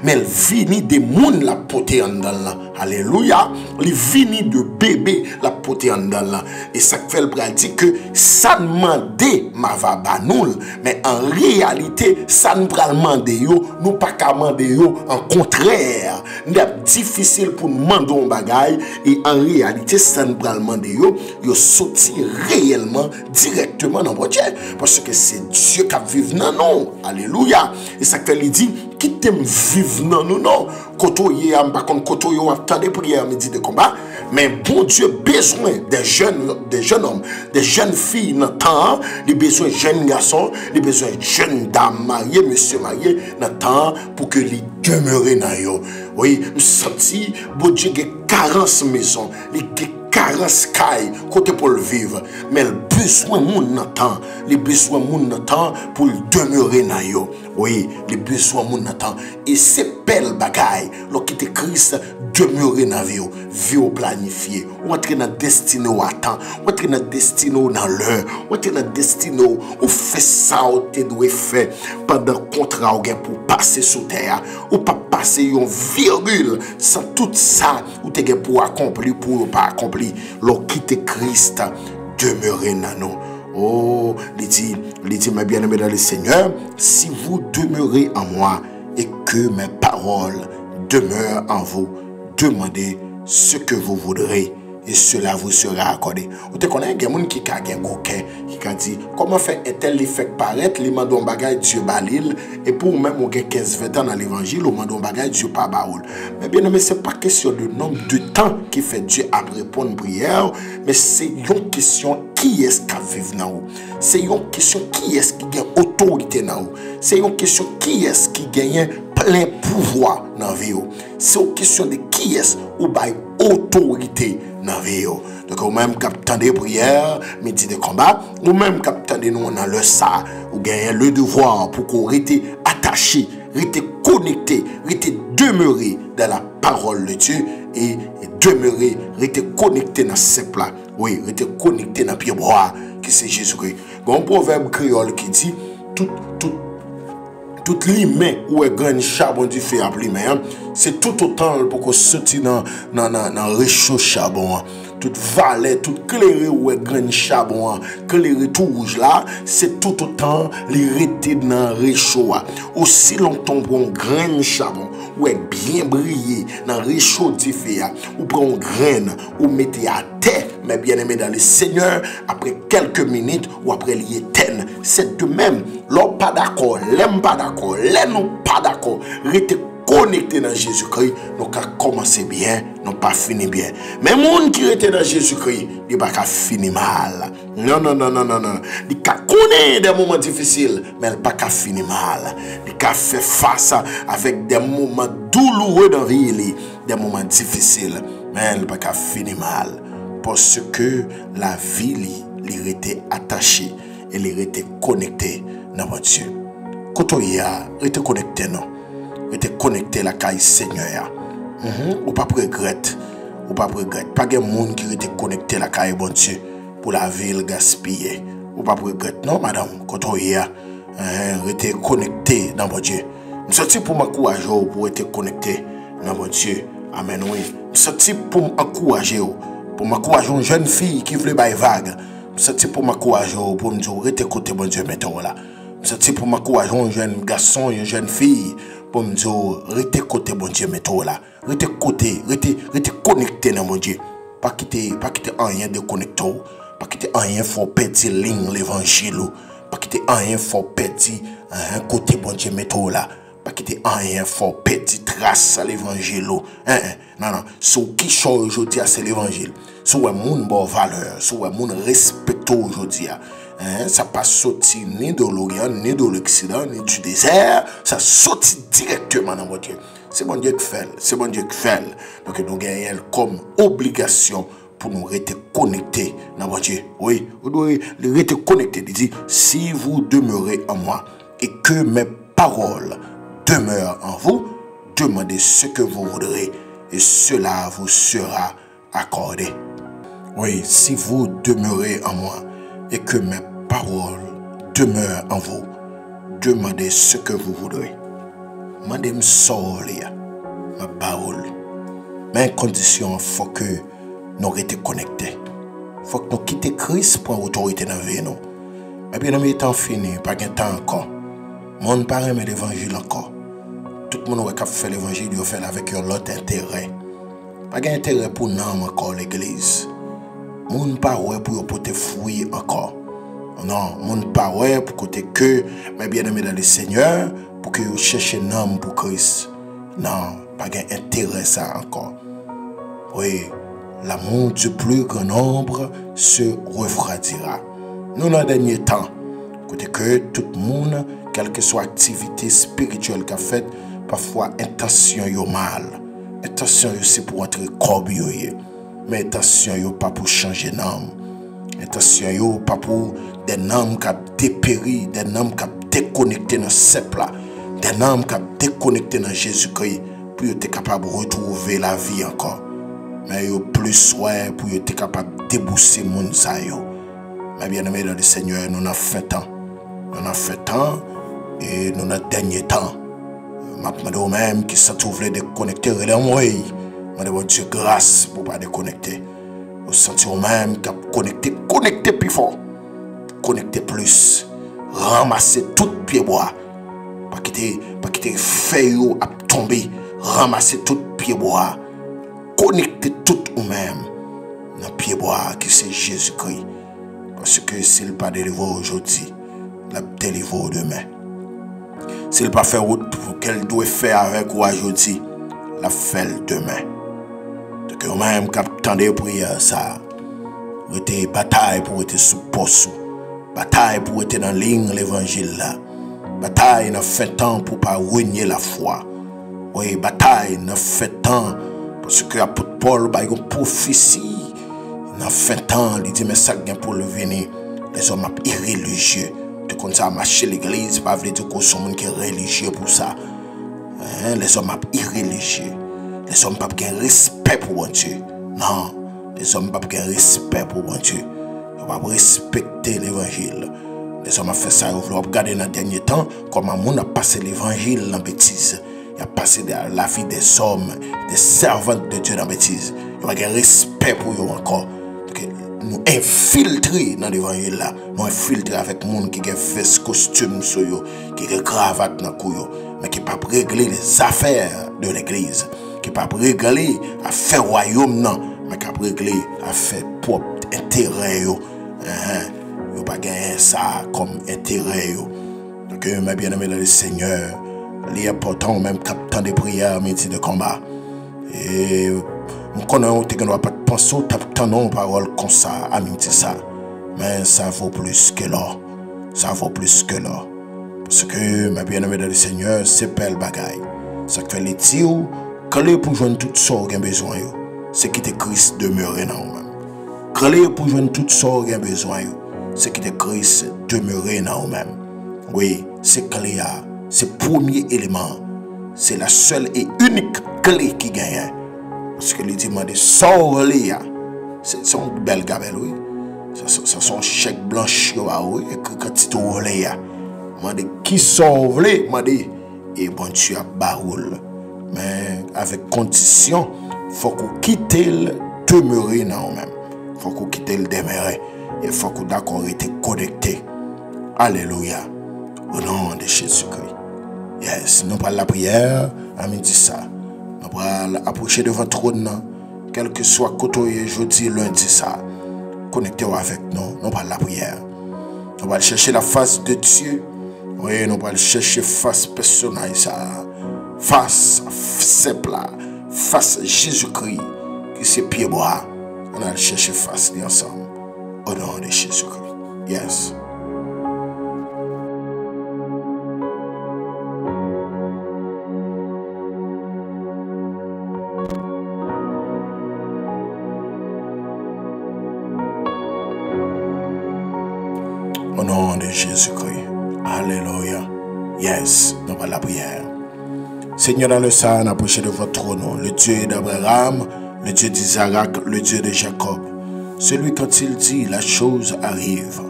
S2: mais elle vient des moun la poter en dedans là. Alléluia, elle vient de bébé la poter en dedans là. Et ça fait le bras dit que ça demande ma va banoul, mais en réalité ça ne pas demander yo, nous pas qu'à demander yo, en contraire, c'est difficile pour nous demander un bagaille et en réalité ça ne pas demander yo sortir réellement directement dans votre Dieu parce que c'est Dieu qui vive dans nous. Alléluia. Et ça fait il dit qui t'aime vivre dans nous non. Kotoye am pas contre kotoye attendez prière midi de combat, mais bon Dieu besoin des jeunes hommes, des jeunes filles dans temps, des besoins jeunes garçons, des besoins jeunes dames mariées, monsieur mariés dans temps pour que les demeurer dans yo. Oui, nous senti bon Dieu que carence maison, les carence caille côté pour le vivre, mais le besoin moun dans temps, les besoins moun dans temps pour demeurer dans yo. Oui, les besoins moun dans temps et c'est belle bagaille, lorsque Christ demeurer dans vie planifiée, ou entrer dans destinée ou attend, ou entrer dans destinée dans l'heure, ou entrer dans destinée ou fait ça ou te doit faire pendant contrat ou pour passer sur terre, ou pas passer une virgule sans tout ça ou te pour accomplir pour pas accomplir, lorsque Christ demeurer dans nous. Oh, il dit, mes bien-aimés dans le Seigneur, si vous demeurez en moi et que mes paroles demeurent en vous, demandez ce que vous voudrez et cela vous sera accordé. Vous te connaissez quelqu'un qui a dit comment fait est-elle les fait paraître les mandons bagay Dieu balil et pour même on 15-20 ans dans l'évangile on mandon bagay Dieu pas baoul. Mais bien mais c'est pas question de nombre de temps qui fait Dieu à répondre prière, mais c'est une question qui est-ce qui vit dans vous. C'est une question qui est-ce qui gagne autorité dans vous. C'est une question qui est-ce qui gagne plein pouvoir dans la vie. C'est une question de qui est-ce ou bail autorité dans la vie. Donc ou même capitaine de prière, midi de combat, ou même capitaine de nous dans le ça, ou gagne le devoir pour qu'on reste attaché, reste connecté, reste demeuré dans la parole de Dieu et demeurer, reste connecté dans ce plat. Oui, reste connecté dans pied bois qui c'est Jésus-Christ. Il y a un proverbe créole qui dit tout l'humain ou est grand charbon du feu à l'humain, c'est tout autant pour qu'on sorte dans réchaud charbon. Toute vallée, toute clairée ou est grand charbon, clairée tout rouge là, c'est tout autant les rétés dans réchaud. Aussi longtemps pour un grand charbon ou est bien brillé dans réchaud du feu, ou prend une graine ou mettez à terre, mais bien aimé dans le Seigneur, après quelques minutes ou après l'éteindre. C'est de même, l'homme pas d'accord, l'aime pas d'accord, l'aime pas d'accord, restez connecté dans Jésus-Christ, nous avons commencé bien, nous pas fini bien. Mais les gens qui étaient dans Jésus-Christ, ils n'ont pas fini mal. Non. Ils connaissent des moments difficiles, mais ils n'ont pas fini mal. Ils ont fait face avec des moments douloureux dans la vie, des moments difficiles, mais ils n'ont pas fini mal. Parce que la vie, il était attachée et il était connecté dans votre Dieu. Quand on était connecté, non? Était connecté à la caille Seigneur. Ou pas regretter. Ou pas regretter. Pas de monde qui était connecté à la caille bon Dieu pour la ville gaspillée. Ou pas regretter. Non, madame, quand on était connecté dans mon Dieu. Nous sommes pour m'encourager pour être connecté dans mon Dieu. Amen, oui. Nous sommes pour m'encourager. Pour m'encourager une jeune fille qui voulait bailler vague. Nous sommes pour m'encourager pour me dire, restez côté bon Dieu, mettons là. Nous sommes pour m'encourager un jeune garçon, une jeune fille. Pour me dire, restez côté bon Dieu, mettons là. Restez côté, restez connecté dans mon Dieu. Pas quitter rien de connecté. Pas quitter rien, faut perdre ligne l'évangile. Pas quitter quitter rien fort petit, un côté bon Dieu métro là. Pas quitter rien fort petit trace à l'évangile. Non, non. Ce qui change aujourd'hui, c'est l'évangile. Ce qui est mon bon valeur, ce qui est mon respect aujourd'hui. Ça passe sorti ni de l'Orient, ni de l'Occident, ni du désert. Ça sortit directement dans votre Dieu. C'est bon Dieu qui fait. C'est bon Dieu qui fait. Donc nous gagnons comme obligation pour nous rester connectés dans votre Dieu. Oui, vous devez rester connectés. Il dit, si vous demeurez en moi et que mes paroles demeurent en vous, demandez ce que vous voudrez et cela vous sera accordé. Oui, si vous demeurez en moi et que mes paroles demeurent en vous, demandez ce que vous voudrez. Demandez-moi ma parole. Mais en condition, il faut que nous restions connectés. Il faut que nous quittions Christ pour autorité dans la vie. Mais bien, nous temps fini, pas de temps encore. Mon ne parle pas l'évangile encore. Tout le monde qui fait l'évangile, il fait avec l'autre intérêt. Pas d'intérêt pour nous encore l'église. Mon ne parle pas pour te fouiller encore. Non, mon ne parle pas pour côté que, mais bien aimé dans le Seigneur, pour que vous cherchiez un homme pour Christ. Non, pas d'intérêt ça encore. Oui, l'amour du plus grand nombre se refroidira. Nous, dans le dernier temps, côté que tout le monde, quelle que soit l'activité spirituelle qu'a faite, parfois intention yo mal. Intention yo c'est pour entrer corps yo. Mais intention yo pas pour changer d'âme. Intention yo pas pour des âmes qui dépéri, des âmes qui déconnecté dans ce là, des âmes qui déconnecté dans Jésus-Christ pour être capable de retrouver la vie encore. Mais yo plus ouais pour être capable de débousser moun sa yo. Mais bien aimé dans le Seigneur, nous avons fait temps. Nous avons fait temps et nous avons dernier temps. Je demande même qui sont trouvés de connecter les moyens. Je demande Dieu grâce pour ne pas déconnecter. Vous sentez même qu'à connecter plus fort. Connecter plus. Ramasser tout pied bois. Pas quitter feuille à tomber. Ramasser tout pied bois. Connecter tout ou même. Dans pied bois qui c'est Jésus-Christ. Parce que s'il n'est pas délivré aujourd'hui, il va délivrer demain. S'il n'a pas fait route pour qu'elle doit faire avec vous aujourd'hui, il va faire demain. Donc, vous-même, quand vous attendez prière, ça, vous êtes bataille pour être sous poste, bataille pour être dans la ligne de l'évangile là, bataille dans fait temps pour ne pas renier la foi. Oui, bataille dans fait temps parce que l'apôtre Paul a une prophétie. Dans fait temps, il dit mais ça vient pour le venir. Les hommes irréligieux. De comme ça marcher l'église, pas veut dire qu'on sont monde qui est religieux pour ça. Les hommes irréligieux. Les hommes pas de respect pour bon Dieu. Non, les hommes pas de respect pour bon Dieu. Ils pas respecter l'évangile. Les hommes ont fait ça, ils veulent regarder dans le dernier temps comment on a passé l'évangile dans la bêtise. Il a passé la vie des hommes, des servantes de Dieu dans la bêtise. Il n'y a pas de respect pour eux encore. Nous infiltrer dans l'évangile là, nous infiltrer avec monde qui a fait costume sur eux, qui a cravate dans cou, mais qui pas régler les affaires de l'église, qui pas régler affaires royaume non, mais qui régler affaires propre intérêt yo. Yo pas gagner ça comme intérêt yo. Donc mes bien-aimés dans le Seigneur, l'important même temps de prière, midi de combat. Et nous connaissons que nous ne pouvons pas penser à nos paroles comme ça, à midi ça. Mais ça vaut plus que l'or. Ça vaut plus que l'or. Parce que, mes bien-aimés dans le Seigneur, c'est belle bagaille. Ça fait les tirs, quand les pour joindre tout ça, on a besoin. C'est quitter Christ demeurer dans nous-mêmes. Quand les pour joindre tout ça, on a besoin. C'est quitter Christ demeurer dans nous-mêmes. Oui, c'est clé, c'est le premier élément. C'est la seule et unique clé qui gagne. Parce que les demande sort là, c'est une belle gabelle, oui. Ça sont chèque blanche, oui, et que quand tu te roules là, demande qui sauve là, demande et bon Dieu a baroule. Mais avec condition, faut qu'on quitte le demeurer dans nous-mêmes. Faut qu'on quitte le demeurer. Et faut qu'on d'accord été connecté. Alléluia. Au nom de Jésus-Christ. Yes, nous parlons la prière, à midi ça. Nous allons approcher devant le trône, quel que soit côté jeudi, lundi ça. Connectez-vous avec nous, nous parlons la prière. Nous allons chercher la face de Dieu. Oui, nous allons chercher face personnage, face simple, face Jésus-Christ, qui c'est pied bois. On va chercher face ensemble. Au nom de Jésus-Christ. Yes. Au nom de Jésus-Christ. Alléluia. Yes. Nous allons la prière. Seigneur, dans le sang, on approche de votre trône, le Dieu d'Abraham, le Dieu d'Isaac, le Dieu de Jacob. Celui, quand il dit, la chose arrive.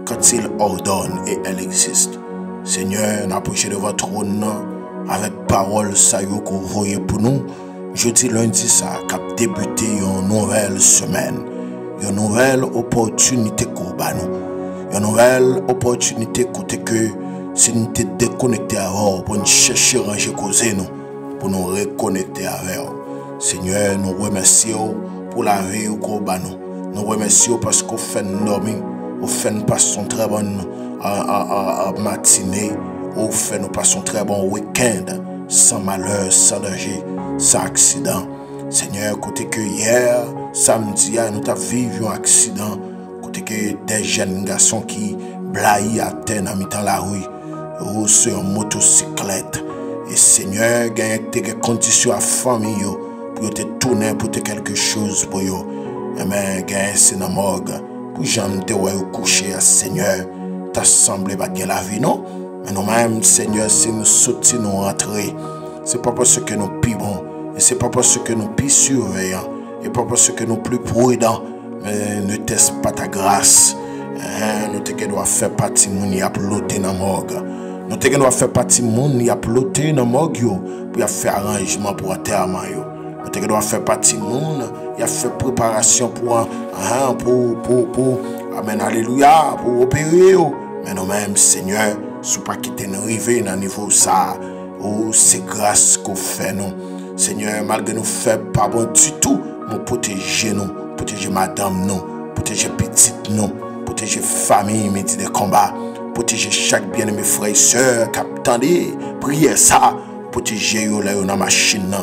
S2: Quand il ordonne et elle existe. Seigneur, on approche de votre trône avec parole ça que vous voyez pour nous. Jeudi, lundi, ça a débuté une nouvelle semaine. Une nouvelle opportunité pour nous. Une nouvelle opportunité côté que si nous sommes déconnectés avant pour nous chercher à ranger causer nous, pour nous reconnecter avec vous. Seigneur, nous remercions pour la vie au nous. Nous remercions parce qu'on fait nous dormir, on fait nous passer une très bonne matinée, on fait nous passer un très bon week-end, sans malheur, sans danger, sans accident. Seigneur, côté que hier, samedi, nous avons vécu un accident, côté que des jeunes garçons qui blaillent à terre dans mi-temps la rue, ou sur une motocyclette. Et Seigneur, il y a des conditions à la famille pour te tourner pour te quelque chose pour eux. Mais c'est dans la morgue. Pour jamais te coucher à Seigneur, t'as semblé pas la vie, non? Mais nous-mêmes, Seigneur, si nous sortons, nous rentrons, c'est pas parce que nous pibons, et c'est pas parce que nous plus surveillants, et pas parce que nous plus prudents, mais ne teste pas ta grâce. Nous te doit faire partie de nous, applaudir dans la morgue. Nous te doit faire partie de nous, applaudir dans la morgue, pour faire arrangement pour enterrement. Nous doit faire partie de nous, il a fait préparation pour amen, alléluia, pour opérer. Mais nous-mêmes, Seigneur, si pas quitter nous arriver dans le niveau ça, oh, c'est grâce qu'on fait nous. Seigneur, malgré nous faibles, pas bon du tout, nous protéger madame nous, protéger petite nous, protéger famille, métier de combat, protéger chaque bien-aimé frère et soeur, qui attendez, priez ça, protéger là dans la machine, là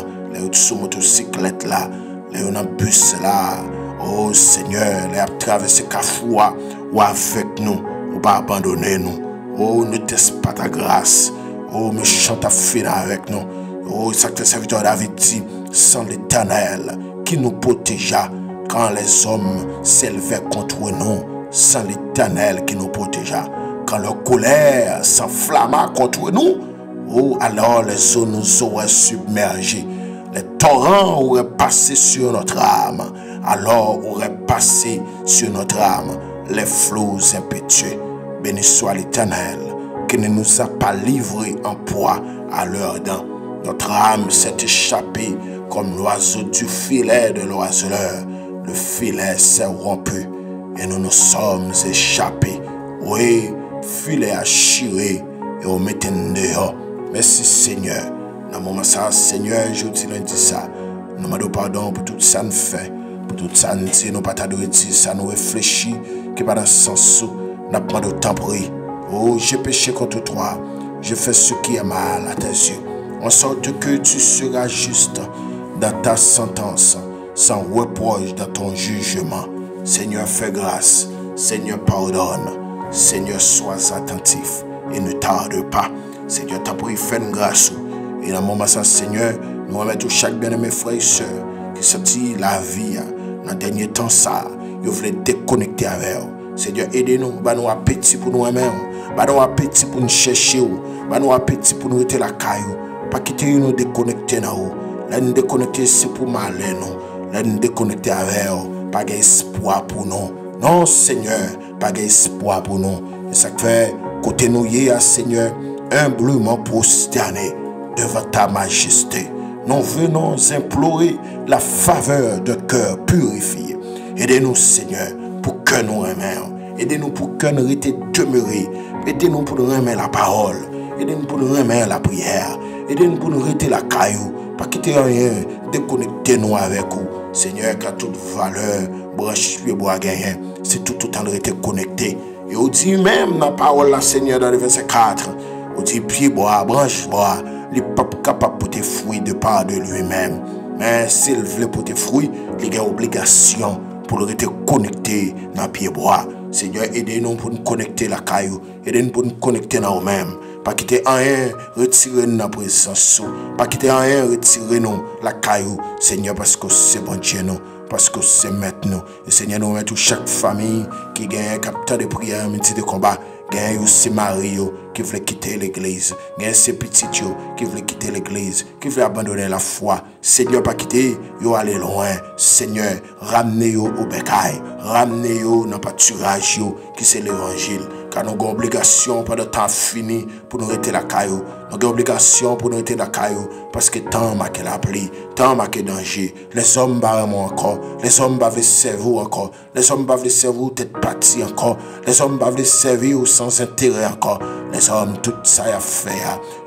S2: sur motocyclette là, là dans bus là. Oh Seigneur, là traverser Kafoua ou avec nous, ou pas abandonner nous. Oh, ne teste pas ta grâce. Oh, méchant ta fille avec nous. Oh, ça que le serviteur David dit, sans l'Éternel qui nous protégea quand les hommes s'élevaient contre nous, sans l'Éternel qui nous protégea. Quand leur colère s'enflamma contre nous, oh, alors les eaux nous auraient submergés. Les torrents auraient passé sur notre âme. Alors auraient passé sur notre âme les flots impétueux. Béni soit l'Éternel qui ne nous a pas livrés en proie à leurs dents. Notre âme s'est échappée comme l'oiseau du filet de l'oiseleur. Le filet s'est rompu et nous nous sommes échappés. Oui, filet a chiré et on mettait dehors. Merci Seigneur. Dans le moment ça, Seigneur, je dis lundi ça. Nous demandons pardon pour tout ça nous fait. Pour tout ça nous dit, nous pas t'adorer, ça nous réfléchit, qui pas dans ce sens. Nous demandons temps pour lui. Oh, j'ai péché contre toi. Je fais ce qui est mal à tes yeux. En sorte que tu seras juste dans ta sentence, sans reproche dans ton jugement. Seigneur, fais grâce. Seigneur, pardonne. Seigneur, sois attentif et ne tarde pas. Seigneur, t'as pris faire une grâce. Et dans le moment ça, Seigneur, nous remettons chaque bien-aimé frère et soeur qui sortit la vie dans le dernier temps ça. Ils voulaient déconnecter avec eux. Seigneur, aidez-nous, nous appétit pour nous aimer, nous appétit pour nous chercher, nous appétit pour nous être la caillou. Pas quitter nous déconnecter dans nous. Là nous déconnecter c'est pour malheur nous. Là nous déconnecter avec eux. Pas d'espoir pour nous. Non Seigneur, pas d'espoir pour nous. Et ça fait côté nous hier Seigneur, humblement prosterné devant ta majesté. Nous venons implorer la faveur de cœur purifié. Aidez-nous Seigneur pour que nous aimions. Aidez-nous pour que nous restions demeurés. Aidez-nous pour nous aimer la parole. Aidez-nous pour nous aimer la prière. Aidez-nous pour nous rester la caillou. Pas quitter rien. Déconnectez-nous avec vous. Seigneur, car toute valeur, branche, bois, gagner. C'est tout le temps de rester connecté. Et on dit même dans la parole la Seigneur dans le verset 4, on dit pied bois, branche bois, il n'est pas capable de porter fruit de part de lui-même. Mais s'il veut porter fruit, il a obligation pour le rester connecté dans le pied bois. Seigneur, aidez-nous pour nous connecter la caillou, aidez-nous pour nous connecter dans nous-mêmes. Pas quitter rien, retirer nous la présence. Pas quitter rien, retirer nous la caillou. Seigneur, parce que c'est bon Dieu nous. Parce que c'est maintenant. Et Seigneur, nous mettons chaque famille qui gagne un capteur de prière, un métier de combat. Gagne aussi Mario qui veut quitter l'église. Gagne ces petits qui veulent quitter l'église, qui veulent abandonner la foi. Seigneur, pas quitter, yo aller loin. Seigneur, ramenez-yo au bécail. Ramenez-yo dans le pâturage qui c'est l'évangile. Car nous avons obligation pendant le temps fini pour nous rester la caillou. Nous avons obligation pour nous rester la caillou. Parce que tant marqué la pluie, tant marqué danger. Les hommes barrent encore. Les hommes bavent le cerveau encore. Les hommes bavent le cerveau tête partie encore. Les hommes bavent le cerveau sans intérêt encore. Les hommes, tout ça y a fait.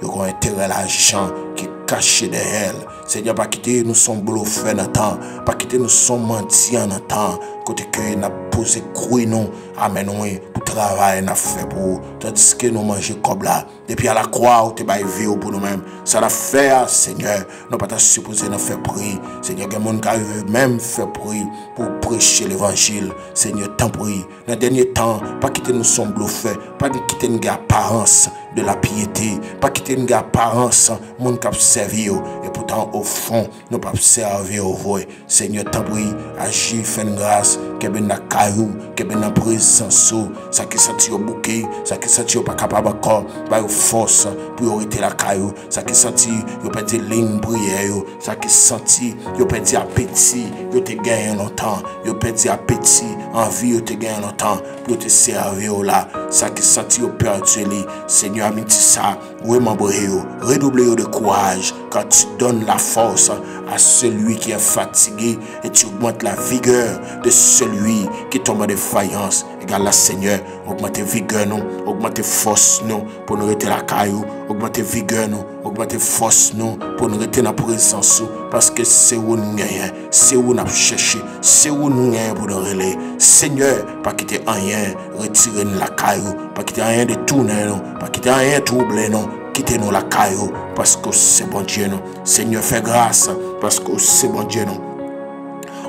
S2: Ils ont intérêt à l'argent qui est caché derrière. Seigneur, pas quitter nous sommes bluffés dans le temps. Pas quitter nous sommes mentis dans le temps. Côté que nous avons posé cruy nous. Amen, oui. Pour travailler, nous avons fait pour. Tandis que nous mangeons comme là. Depuis à la croix, nous avons vie pour nous-mêmes. Ça l'a fait, Seigneur. Nous pas supposé nous faire prier. Seigneur, il y a des gens qui arrivent même faire prier pour prêcher l'évangile. Seigneur, tant prie. Dans le dernier temps, pas quitter nous sommes bluffés. Pas quitter une apparence de la piété. Pas quitter une apparence, mon cap servi. Et pourtant, au fond, nous pas servir au vrai. Seigneur, tant prie. Agis, fais une grâce. Que ben la caillou, que ben la présence. Ça qui senti au bouquet. Ça qui senti au pas capable encore. Pas au force pour arrêter la caillou. Ça qui senti au perdu ligne prière. Ça qui senti au perdu appétit. Yo te gagné longtemps. Yo perdu appétit. Envie yo te gagné longtemps. Pour te servir là. Ça qui senti au perdu li. Seigneur, ami ça. Redoublez de courage. Quand tu donnes la force à celui qui est fatigué. Et tu augmentes la vigueur de celui qui tombe en défaillance. Égal la Seigneur, augmentez vigueur nous, augmentez force nous pour nous rester la caillou, augmentez vigueur nous, augmentez force nous pour nous rester dans la présence parce que c'est où nous gagnons, c'est où nous avons cherché, c'est où nous gagnons pour nous relayer. Seigneur, pas quitter rien, retirez nous la caillou, pas quitter rien de tourner nous, pas quitter rien de troubler nous. Quittez-nous la caillou parce que c'est bon Dieu nous. Seigneur, fais grâce parce que c'est bon Dieu nous.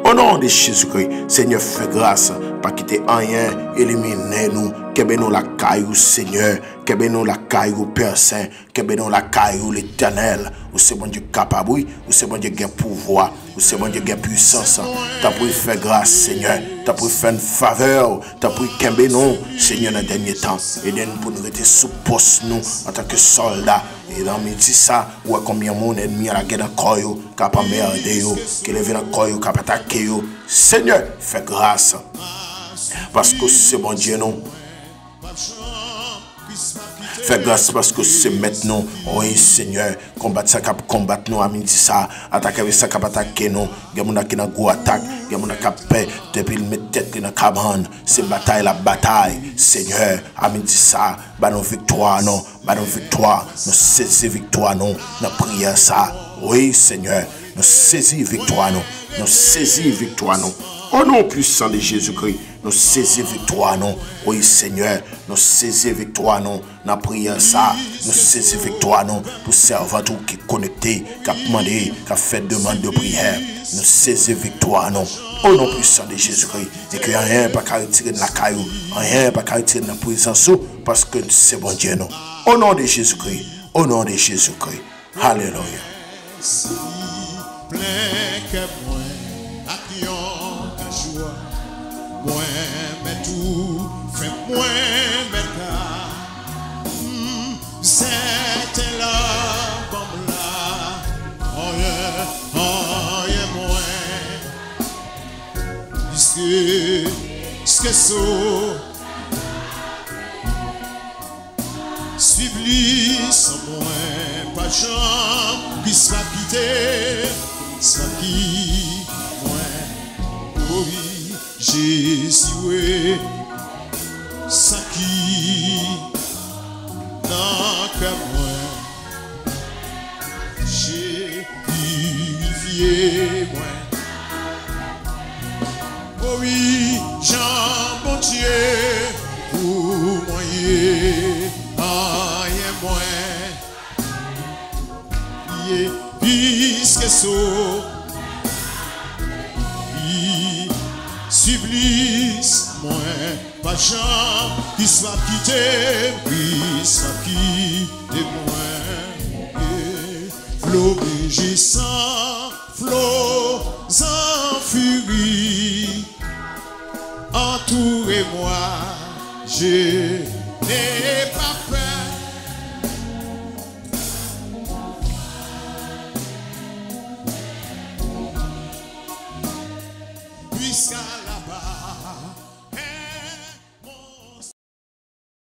S2: Au nom de Jésus-Christ, Seigneur, fais grâce, pas quitter rien, éliminez-nous, qu'ébez-nous la caillou, Seigneur, qu'ébez-nous la caillou, Père Saint, qu'ébez-nous la caillou, l'Éternel, où c'est bon Dieu capable, où c'est bon Dieu qui a pouvoir, où c'est bon Dieu qui a puissance, t'as pu faire grâce, Seigneur, t'as pu faire une faveur, t'as pu qu'ébez-nous, Seigneur, dans le dernier temps, et nous pour nous rester sous poste, nous, en tant que soldats. Et dans midi ça, ou combien mon ennemi à la guerre encore, capable de merder, qui lève dans corps, capable d'attaquer. Seigneur, fais grâce. Parce que c'est bon Dieu, non. Fais grâce parce que c'est maintenant. Oui, Seigneur. Combattre ça, combattre nous à midi ça. Attaquer ça, attaquer nous. Il y a mon qui n'a go attaque. Il y a mon qui a paix. Depuis le mettre tête dans la cabane. C'est bataille, la bataille. Seigneur, à midi ça. Bah nos victoires, non. Bah nos victoires. Nous saisir victoire, non. Nous prions ça. Oui, Seigneur. Nous saisir victoire, non. Nous saisir victoire, non. Au nom puissant de Jésus-Christ, nous saisir victoire, non. Oui, Seigneur, nous saisir victoire, non. Nous prions ça. Nous saisir victoire, non. Pour servir tout qui est connecté, qui a demandé, qui a fait demande de prière. Nous saisir victoire, non. Au nom puissant de Jésus-Christ. Et que rien pas qu'à retirer de la caillou. Rien pas qu'à retirer de la présence. Parce que c'est bon Dieu, non. Au nom de Jésus-Christ. Au nom de Jésus-Christ. Alléluia.
S1: Plein que moi, à qui on joie, moi, mais tout, fait moi, mais car, c'était là, bon là, oh, moi, puisque ça, suivi sans moi, pas de chambre, puis ça quitter. Ça qui, moi, oui, Jésus, ça qui, dans que moi, j'ai purifié, moi. Oh oui, Jean, bon Dieu, pour sauve. Supplice, moi, pas de gens qui soit quitté, oui, soit quitté, moi. Flot rugissant, flot en furie, entourez-moi, je n'ai pas peur.